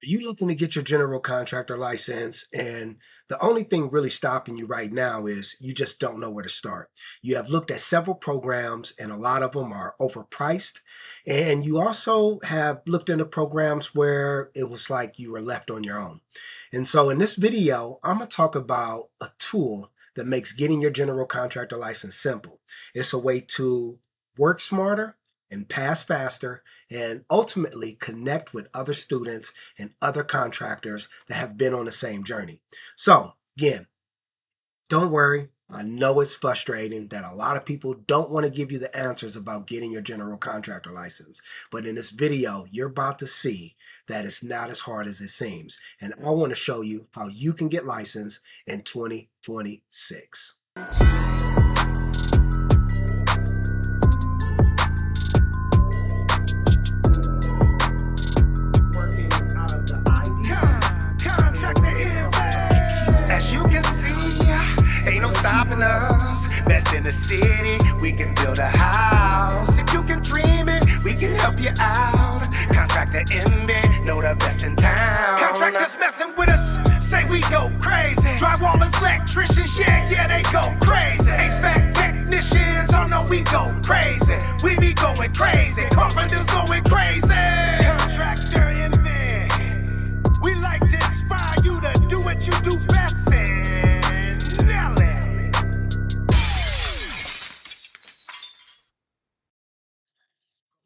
Are you looking to get your general contractor license? And the only thing really stopping you right now is you just don't know where to start. You have looked at several programs, and a lot of them are overpriced. And you also have looked into programs where it was like you were left on your own. And so in this video, I'm going to talk about a tool that makes getting your general contractor license simple. It's a way to work smarter and pass faster and ultimately connect with other students and other contractors that have been on the same journey. So again, don't worry. I know it's frustrating that a lot of people don't want to give you the answers about getting your general contractor license. But in this video, you're about to see that it's not as hard as it seems. And I want to show you how you can get licensed in 2026. Stopping us, best in the city, we can build a house. If you can dream it, we can help you out. Contractor MB, know the best in town. Contractors messing with us, say we go crazy. Drywallers, electricians, yeah, they go crazy. HVAC technicians, oh no, we go crazy. We be going crazy, carpenters going crazy. Contractor MB, we like to inspire you to do what you do best.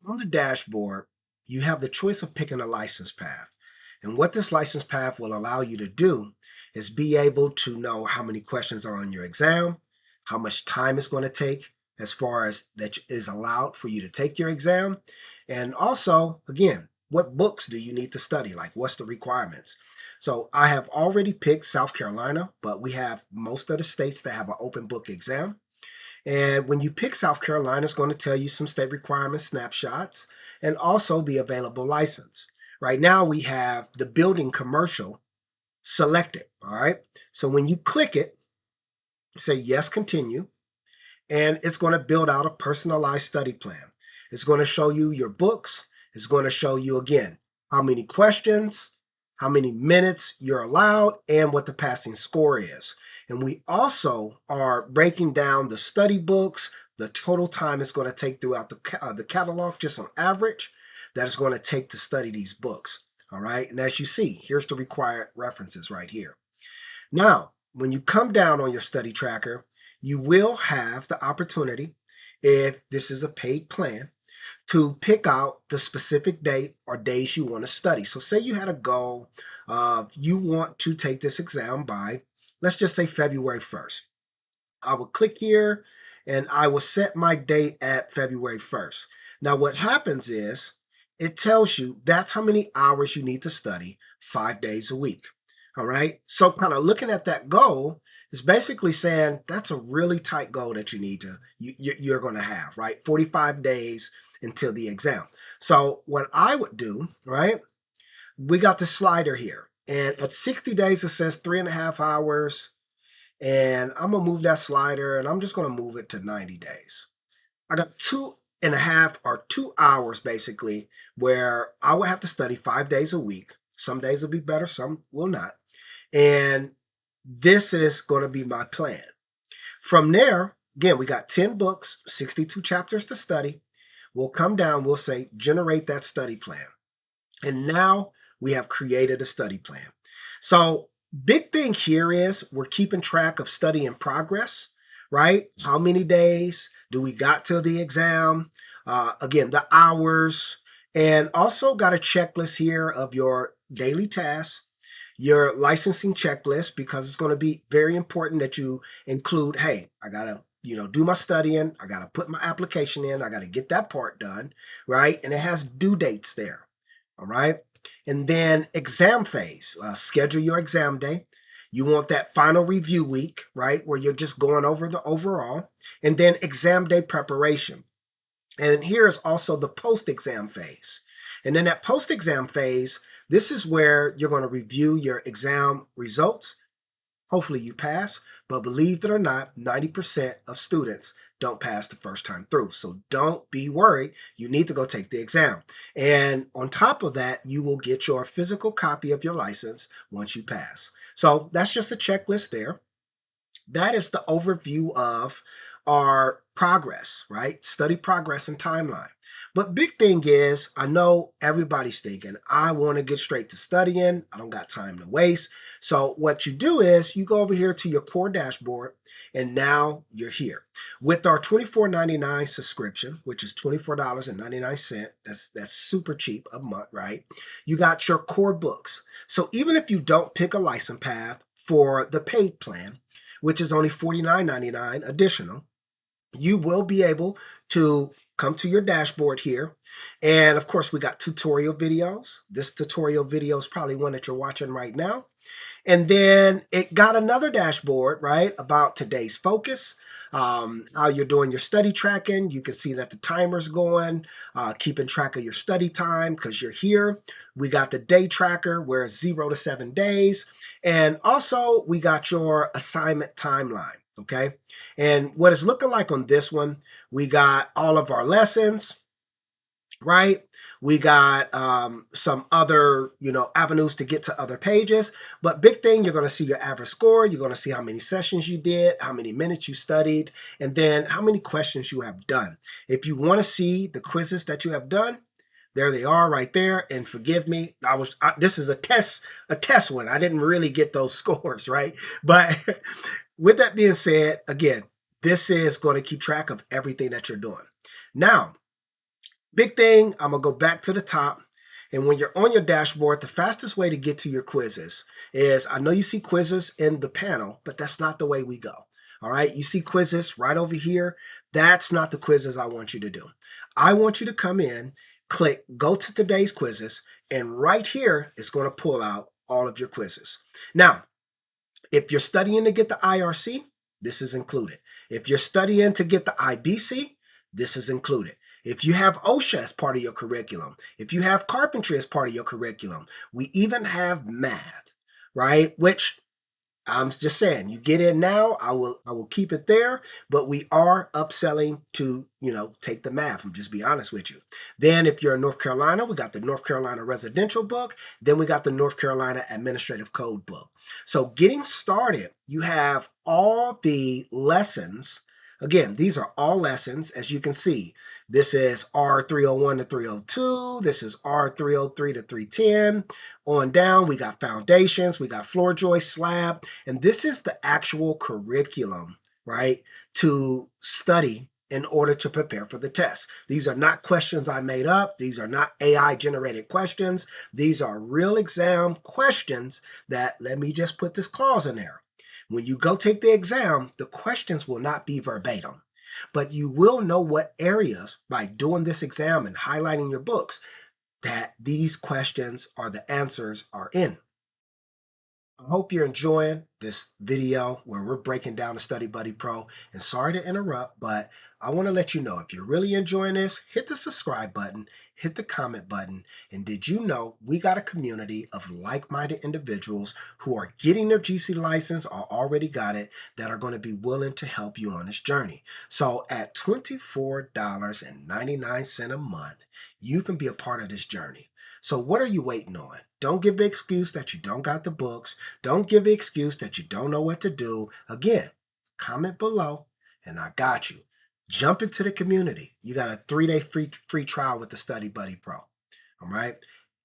On the dashboard, you have the choice of picking a license path. And what this license path will allow you to do is be able to know how many questions are on your exam, how much time it's going to take as far as that is allowed for you to take your exam. And also, again, what books do you need to study? Like, what's the requirements? So I have already picked South Carolina, but we have most of the states that have an open book exam. And when you pick South Carolina, it's going to tell you some state requirements, snapshots, and also the available license. Right now, we have the building commercial selected, all right? So when you click it, say yes, continue, and it's going to build out a personalized study plan. It's going to show you your books. It's going to show you, again, how many questions, how many minutes you're allowed, and what the passing score is. And we also are breaking down the study books, the total time it's going to take throughout the catalog, just on average, that it's going to take to study these books. All right. And as you see, here's the required references right here. Now, when you come down on your study tracker, you will have the opportunity, if this is a paid plan, to pick out the specific date or days you want to study. So say you had a goal of you want to take this exam by, let's just say February 1st. I will click here and I will set my date at February 1st. Now what happens is it tells you that's how many hours you need to study 5 days a week. All right. So kind of looking at that goal is basically saying that's a really tight goal that you need to, you're going to have, right? 45 days until the exam. So what I would do, right? We got the slider here. And at 60 days, it says 3.5 hours. And I'm going to move that slider and I'm just going to move it to 90 days. I got 2.5 or 2 hours basically where I will have to study 5 days a week. Some days will be better, some will not. And this is going to be my plan. From there, again, we got 10 books, 62 chapters to study. We'll come down, we'll say, generate that study plan. And now we have created a study plan. So big thing here is we're keeping track of study in progress, right? How many days do we got till the exam? Again, the hours, and also got a checklist here of your daily tasks, your licensing checklist, because it's going to be very important that you include, hey, I got to do my studying. I got to put my application in. I got to get that part done, right? And it has due dates there. All right. And then exam phase, schedule your exam day. You want that final review week, right? Where you're just going over the overall, and then exam day preparation. And here is also the post-exam phase. And then that post-exam phase, this is where you're going to review your exam results. Hopefully you pass, but believe it or not, 90% of students don't pass the first time through. So don't be worried. You need to go take the exam. And on top of that, you will get your physical copy of your license once you pass. So that's just a checklist there. That is the overview of our progress, right? Study progress and timeline. But big thing is, I know everybody's thinking, I want to get straight to studying. I don't got time to waste. So what you do is you go over here to your core dashboard, and now you're here. With our $24.99 subscription, which is $24.99, that's super cheap a month, right? You got your core books. So even if you don't pick a license path for the paid plan, which is only $49.99 additional, you will be able to come to your dashboard here. And of course, we got tutorial videos. This tutorial video is probably one that you're watching right now. And then it got another dashboard, right, about today's focus, how you're doing your study tracking. You can see that the timer's going, keeping track of your study time because you're here. We got the day tracker where it's 0 to 7 days. And also we got your assignment timeline, okay? And what it's looking like on this one, we got all of our lessons, right? We got some other, avenues to get to other pages. But big thing, you're going to see your average score. You're going to see how many sessions you did, how many minutes you studied, and then how many questions you have done. If you want to see the quizzes that you have done, there they are right there. And forgive me, this is a test one. I didn't really get those scores, right? But with that being said, again, this is going to keep track of everything that you're doing. Now, big thing, I'm going to go back to the top. And when you're on your dashboard, the fastest way to get to your quizzes is, I know you see quizzes in the panel, but that's not the way we go. All right. You see quizzes right over here. That's not the quizzes I want you to do. I want you to come in, click, go to today's quizzes, and right here, it's going to pull out all of your quizzes. Now, if you're studying to get the IRC, this is included. If you're studying to get the IBC, this is included. If you have OSHA as part of your curriculum, if you have carpentry as part of your curriculum, we even have math, right? Which I'm just saying, you get in now, I will keep it there, but we are upselling to, take the math. I'm just be honest with you. Then if you're in North Carolina, we got the North Carolina residential book. Then we got the North Carolina administrative code book. So getting started, you have all the lessons. Again, these are all lessons, as you can see. This is R301 to 302. This is R303 to 310. On down, we got foundations, we got floor joist, slab, and this is the actual curriculum, right, to study in order to prepare for the test. These are not questions I made up. These are not AI-generated questions. These are real exam questions that, let me just put this clause in there. When you go take the exam, the questions will not be verbatim, but you will know what areas, by doing this exam and highlighting your books, that these questions or the answers are in. I hope you're enjoying this video where we're breaking down the StudyBuddy Pro. And sorry to interrupt, but I want to let you know, if you're really enjoying this, hit the subscribe button, hit the comment button. And did you know we got a community of like-minded individuals who are getting their GC license or already got it, that are going to be willing to help you on this journey. So at $24.99 a month, you can be a part of this journey. So what are you waiting on? Don't give the excuse that you don't got the books. Don't give the excuse that you don't know what to do. Again, comment below and I got you. Jump into the community. You got a 3-day free trial with the StudyBuddy Pro. All right.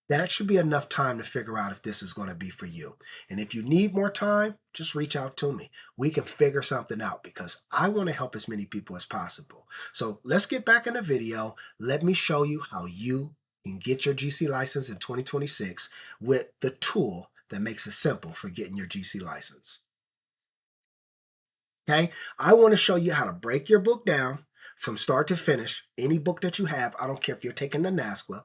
That should be enough time to figure out if this is going to be for you. And if you need more time, just reach out to me. We can figure something out because I want to help as many people as possible. So let's get back in the video. Let me show you how you can get your GC license in 2026 with the tool that makes it simple for getting your GC license. Okay, I want to show you how to break your book down from start to finish, any book that you have. I don't care if you're taking the NASCLA.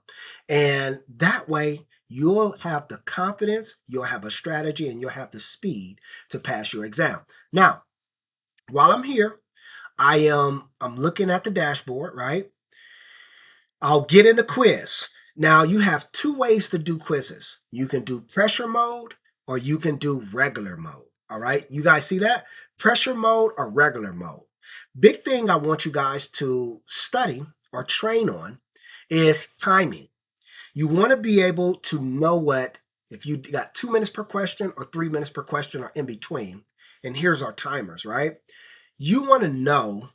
And that way you'll have the confidence, you'll have a strategy, and you'll have the speed to pass your exam. Now, while I'm here, I'm looking at the dashboard, right? I'll get in the quiz. Now, you have two ways to do quizzes. You can do pressure mode or you can do regular mode. All right, you guys see that? Pressure mode or regular mode. Big thing I want you guys to study or train on is timing. You want to be able to know what, if you got 2 minutes per question or 3 minutes per question or in between, and here's our timers, right? You want to know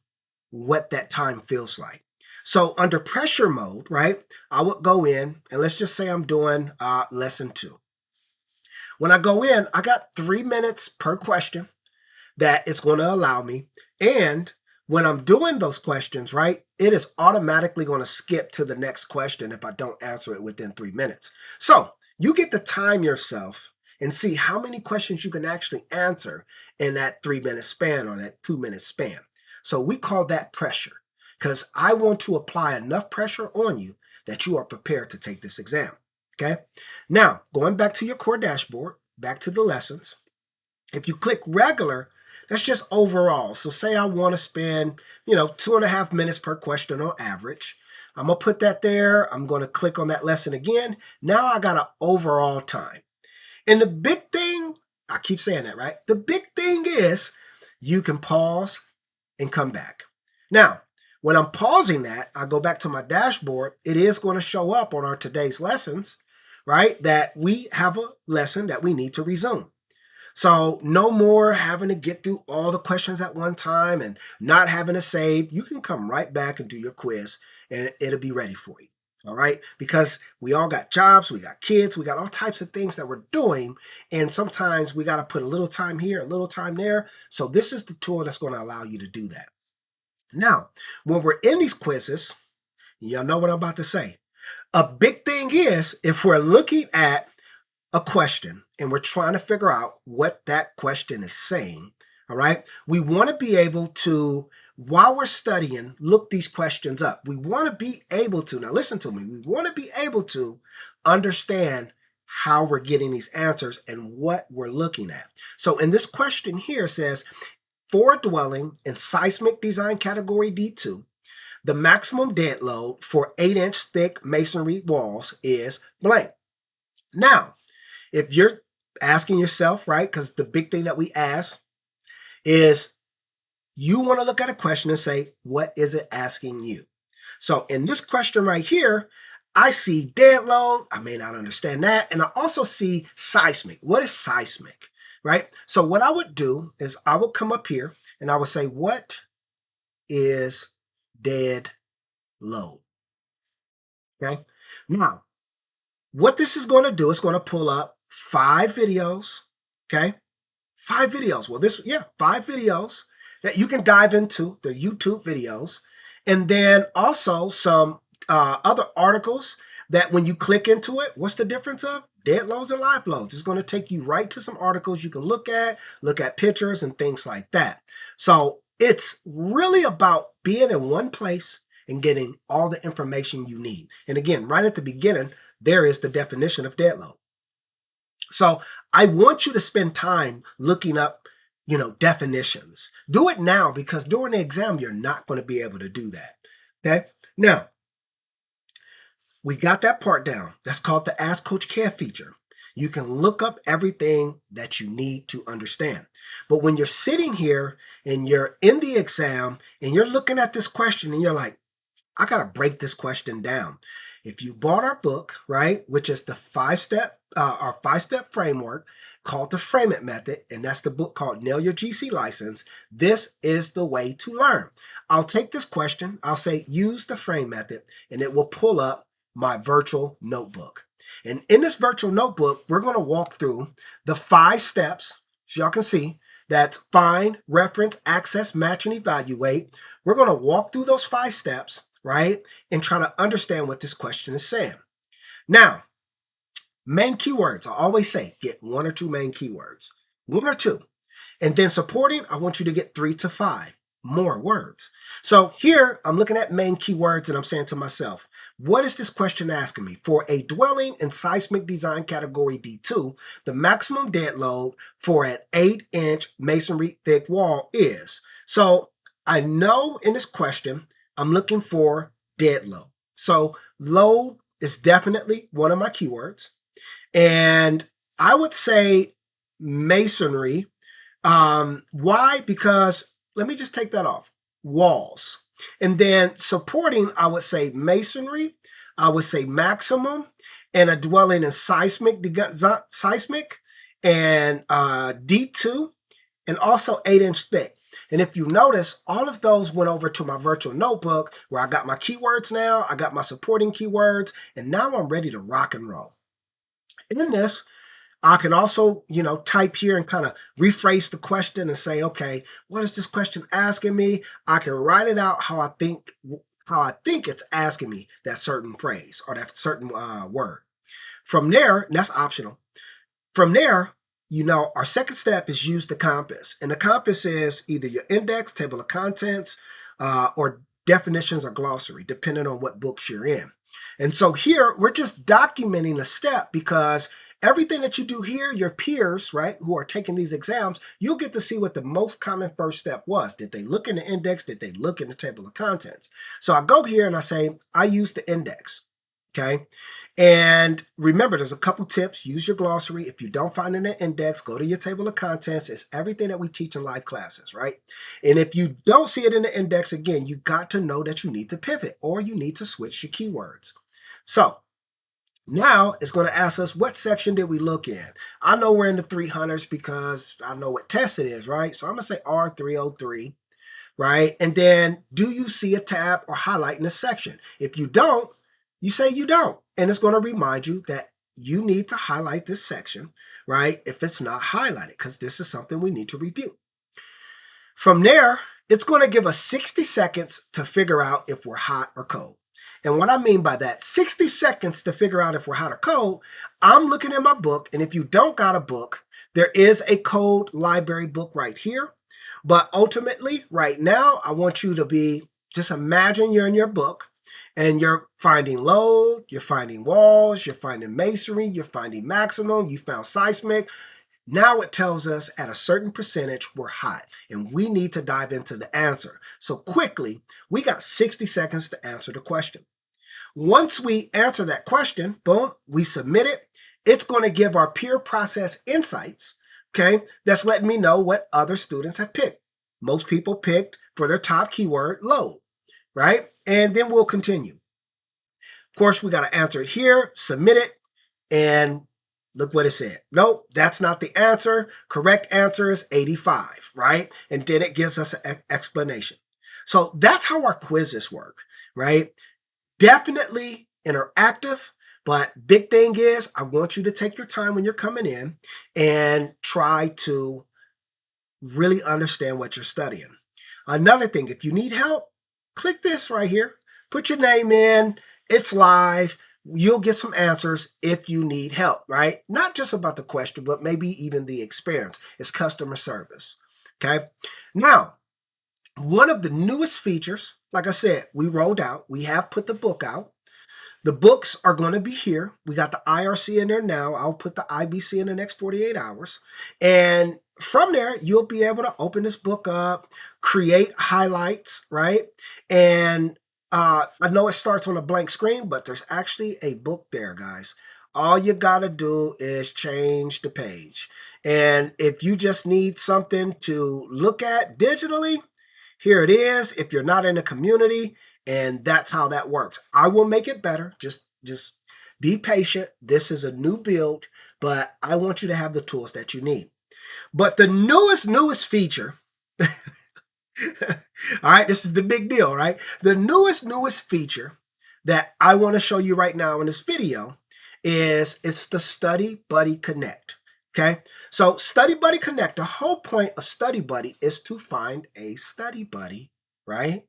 what that time feels like. So under pressure mode, right, I would go in and let's just say I'm doing lesson 2. When I go in, I got 3 minutes per question that it's going to allow me. And when I'm doing those questions, right, it is automatically going to skip to the next question if I don't answer it within 3 minutes. So you get to time yourself and see how many questions you can actually answer in that 3 minute span or that 2 minute span. So we call that pressure because I want to apply enough pressure on you that you are prepared to take this exam. Okay. Now, going back to your core dashboard, back to the lessons. If you click regular, that's just overall. So say I want to spend, 2.5 minutes per question on average. I'm going to put that there. I'm going to click on that lesson again. Now I got an overall time. And the big thing, I keep saying that, right? The big thing is you can pause and come back. Now, when I'm pausing that, I go back to my dashboard. It is going to show up on our today's lessons, right? That we have a lesson that we need to resume. So no more having to get through all the questions at one time and not having to save. You can come right back and do your quiz and it'll be ready for you. All right. Because we all got jobs, we got kids, we got all types of things that we're doing. And sometimes we got to put a little time here, a little time there. So this is the tool that's going to allow you to do that. Now, when we're in these quizzes, y'all know what I'm about to say. A big thing is if we're looking at a question and we're trying to figure out what that question is saying, all right, we want to be able to, while we're studying, look these questions up. We want to be able to, now listen to me, we want to be able to understand how we're getting these answers and what we're looking at. So in this question here says, for a dwelling in seismic design category D2, the maximum dead load for 8-inch thick masonry walls is blank. Now, if you're asking yourself, right, because the big thing that we ask is you want to look at a question and say, what is it asking you? So in this question right here, I see dead load. I may not understand that. And I also see seismic. What is seismic, right? So what I would do is I would come up here and I would say, what is dead load? Okay. Now, what this is going to do is going to pull up 5 videos. Okay. 5 videos. Well, 5 videos that you can dive into, the YouTube videos, and then also some other articles that when you click into it, what's the difference of dead loads and live loads? It's going to take you right to some articles you can look at pictures and things like that. So it's really about being in one place and getting all the information you need. And again, right at the beginning, there is the definition of dead load. So I want you to spend time looking up, definitions. Do it now because during the exam, you're not going to be able to do that. Okay. Now, we got that part down. That's called the Ask Coach Kev feature. You can look up everything that you need to understand. But when you're sitting here and you're in the exam and you're looking at this question and you're like, I got to break this question down. If you bought our book, right, which is the our 5-step framework called the Frame It Method, and that's the book called Nail Your GC License, this is the way to learn. I'll take this question, I'll say use the Frame Method, and it will pull up my virtual notebook. And in this virtual notebook, we're going to walk through the 5 steps, as y'all can see. That's find, reference, access, match, and evaluate. We're going to walk through those 5 steps, right, and try to understand what this question is saying. Now, main keywords, I always say get 1 or 2 main keywords, 1 or 2. And then supporting, I want you to get 3 to 5 more words. So here I'm looking at main keywords and I'm saying to myself, what is this question asking me? For a dwelling in seismic design category D2, the maximum dead load for an 8-inch masonry thick wall is. So I know in this question, I'm looking for dead load. So load is definitely one of my keywords. And I would say masonry. Why? Because let me just take that off. walls. And then supporting, I would say masonry, I would say maximum, and a dwelling in seismic and D2, and also 8-inch thick. And if you notice, all of those went over to my virtual notebook where I got my keywords now, I got my supporting keywords, and now I'm ready to rock and roll. In this, I can also, type here and kind of rephrase the question and say, okay, what is this question asking me? I can write it out how I think it's asking me that certain phrase or that certain word. From there, and that's optional. From there, our second step is use the compass. And the compass is either your index, table of contents, or definitions or glossary, depending on what books you're in. And so here, we're just documenting a step because everything that you do here, your peers, right, who are taking these exams, you'll get to see what the most common first step was. Did they look in the index? Did they look in the table of contents? So I go here and I say, I use the index. Okay. And remember, there's a couple tips. Use your glossary. If you don't find it in the index, go to your table of contents. It's everything that we teach in live classes, right? And if you don't see it in the index, again, you got to know that you need to pivot or you need to switch your keywords. So now it's going to ask us, what section did we look in? I know we're in the 300s because I know what test it is, right? So I'm going to say R303. Right? And then, do you see a tab or highlight in this section? If you don't, you say you don't. And it's going to remind you that you need to highlight this section, right? If it's not highlighted, because this is something we need to review. From there, it's going to give us 60 seconds to figure out if we're hot or cold. And what I mean by that, 60 seconds to figure out if we're hot or cold, I'm looking at my book, and if you don't got a book, there is a code library book right here. But ultimately, right now, I want you to just imagine you're in your book and you're finding load, you're finding walls, you're finding masonry, you're finding maximum, you found seismic. Now it tells us at a certain percentage we're hot and we need to dive into the answer. So quickly, we got 60 seconds to answer the question. Once we answer that question, boom, we submit it. It's going to give our peer process insights. Okay, that's letting me know what other students have picked. Most people picked for their top keyword, load, right? And then we'll continue. Of course, we got to answer it here, submit it, and look what it said. Nope, that's not the answer. Correct answer is 85, right? And then it gives us an explanation. So that's how our quizzes work, right? Definitely interactive. But big thing is, I want you to take your time when you're coming in and try to really understand what you're studying. Another thing, if you need help, click this right here. Put your name in. It's live. You'll get some answers if you need help, right? Not just about the question, but maybe even the experience. It's customer service, okay? Now, one of the newest features, like I said, we rolled out. We have put the book out. The books are going to be here. We got the IRC in there now. I'll put the IBC in the next 48 hours. And from there, you'll be able to open this book up, create highlights, right? And I know it starts on a blank screen, but there's actually a book there, guys. All you got to do is change the page. And if you just need something to look at digitally, here it is. If you're not in the community, and that's how that works. I will make it better. Just be patient. This is a new build, but I want you to have the tools that you need. But the newest feature, all right, this is the big deal, right? The newest feature that I want to show you right now in this video is it's the StudyBuddy Connect. Okay, so StudyBuddy Connect, the whole point of StudyBuddy is to find a study buddy, right?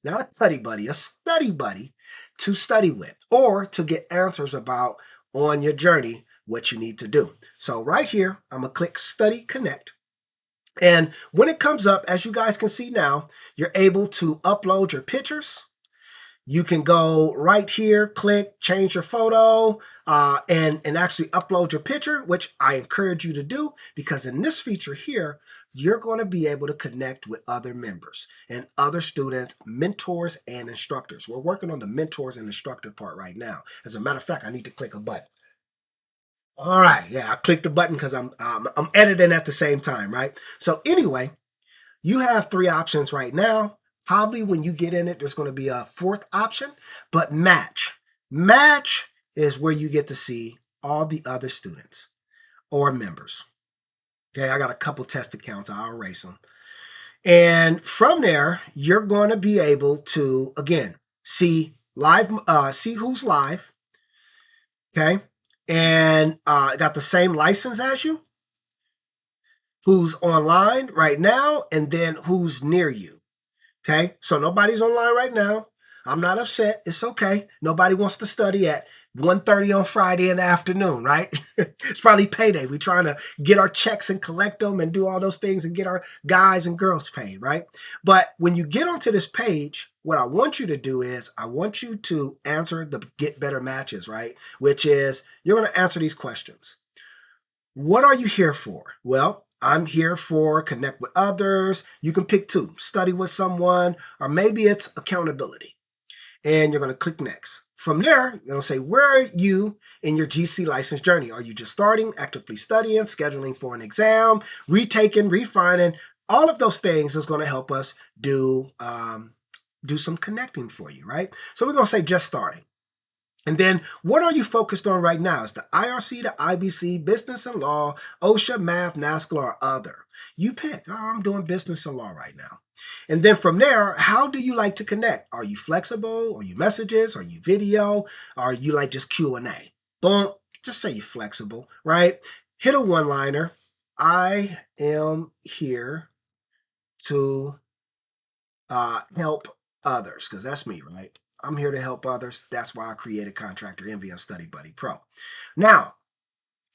Not a study buddy, a study buddy to study with or to get answers about on your journey what you need to do. So right here, I'm going to click Study Connect. And when it comes up, as you guys can see now, you're able to upload your pictures. You can go right here, click, change your photo, and actually upload your picture, which I encourage you to do because in this feature here, you're going to be able to connect with other members and other students, mentors, and instructors. We're working on the mentors and instructor part right now. As a matter of fact, I need to click a button. All right, yeah, I clicked the button because I'm editing at the same time, right? So anyway, you have three options right now. Probably when you get in it, there's going to be a fourth option, but match. Match is where you get to see all the other students or members. Okay, I got a couple test accounts. I'll erase them. And from there, you're going to be able to, again, see live, see who's live. Okay. And got the same license as you, who's online right now, and then who's near you. Okay. So nobody's online right now. I'm not upset. It's okay. Nobody wants to study at 1:30 on Friday in the afternoon, right? It's probably payday. We're trying to get our checks and collect them and do all those things and get our guys and girls paid, right? But when you get onto this page, what I want you to do is I want you to answer the get better matches, right? Which is you're going to answer these questions. What are you here for? Well, I'm here for connect with others. You can pick two, study with someone, or maybe it's accountability. And you're going to click next. From there, you're going to say, where are you in your GC license journey? Are you just starting, actively studying, scheduling for an exam, retaking, refining? All of those things is going to help us do some connecting for you, right? So we're going to say just starting. And then what are you focused on right now? Is the IRC, the IBC, business and law, OSHA, math, NASCAR, or other? You pick. Oh, I'm doing business and law right now. And then from there, how do you like to connect? Are you flexible? Are you messages? Are you video? Are you like just Q&A? Boom. Just say you're flexible, right? Hit a one-liner. I am here to help others, because that's me, right? I'm here to help others. That's why I created Contractor Envy on StudyBuddy Pro. Now,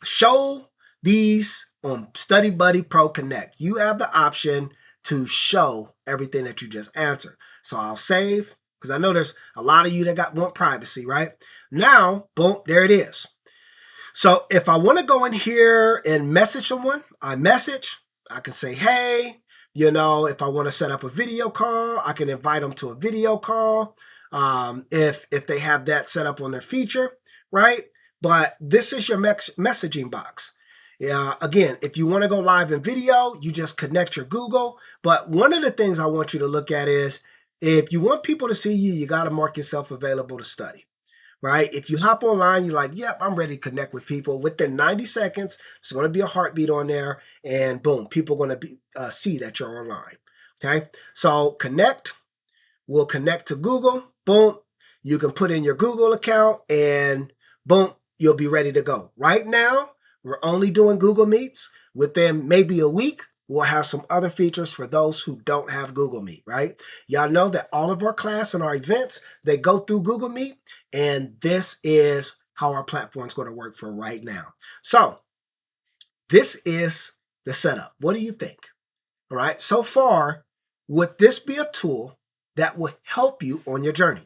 show these on StudyBuddy Pro Connect. You have the option to show everything that you just answered. So I'll save, because I know there's a lot of you that want privacy, right? Now, boom, there it is. So if I want to go in here and message someone, I message. I can say, hey, if I want to set up a video call, I can invite them to a video call if they have that set up on their feature, right? But this is your messaging box. Again, if you want to go live in video, you just connect your Google. But one of the things I want you to look at is if you want people to see you, you got to mark yourself available to study. Right? If you hop online, you're like, yep, I'm ready to connect with people. Within 90 seconds, there's going to be a heartbeat on there, and boom, people are going to see that you're online. Okay? So connect. We'll connect to Google. Boom. You can put in your Google account, and boom, you'll be ready to go. Right now, we're only doing Google Meets. Within maybe a week, we'll have some other features for those who don't have Google Meet, right? Y'all know that all of our class and our events, they go through Google Meet, and this is how our platform is going to work for right now. So this is the setup. What do you think? All right. So far, would this be a tool that will help you on your journey?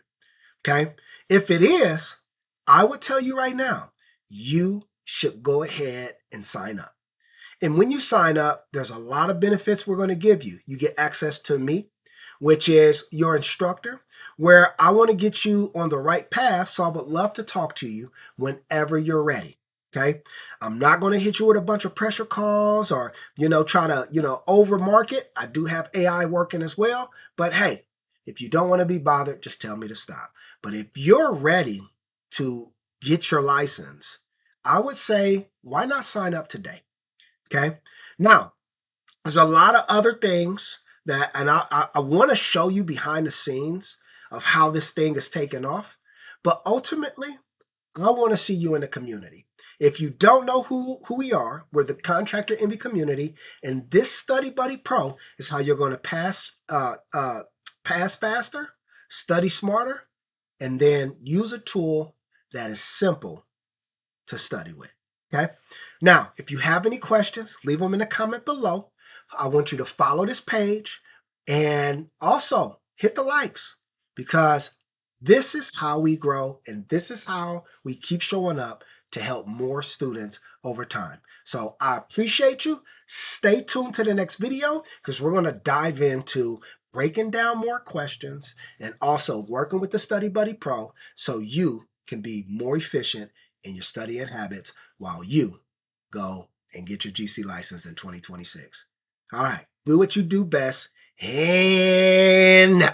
Okay. If it is, I would tell you right now, you should go ahead and sign up. And when you sign up, there's a lot of benefits we're going to give you. You get access to me, which is your instructor, where I want to get you on the right path. So I would love to talk to you whenever you're ready. Okay. I'm not going to hit you with a bunch of pressure calls or, try to, over market. I do have AI working as well. But hey, if you don't want to be bothered, just tell me to stop. But if you're ready to get your license, I would say, why not sign up today? Okay. Now, there's a lot of other things that, and I want to show you behind the scenes of how this thing is taken off. But ultimately, I want to see you in the community. If you don't know who we are, we're the Contractor Envy community, and this StudyBuddy Pro is how you're going to pass faster, study smarter, and then use a tool that is simple to study with. Okay. Now, if you have any questions, leave them in the comment below. I want you to follow this page and also hit the likes, because this is how we grow and this is how we keep showing up to help more students over time. So I appreciate you. Stay tuned to the next video, because we're going to dive into breaking down more questions and also working with the StudyBuddy Pro so you can be more efficient in your studying habits while you go and get your GC license in 2026. All right, do what you do best And now.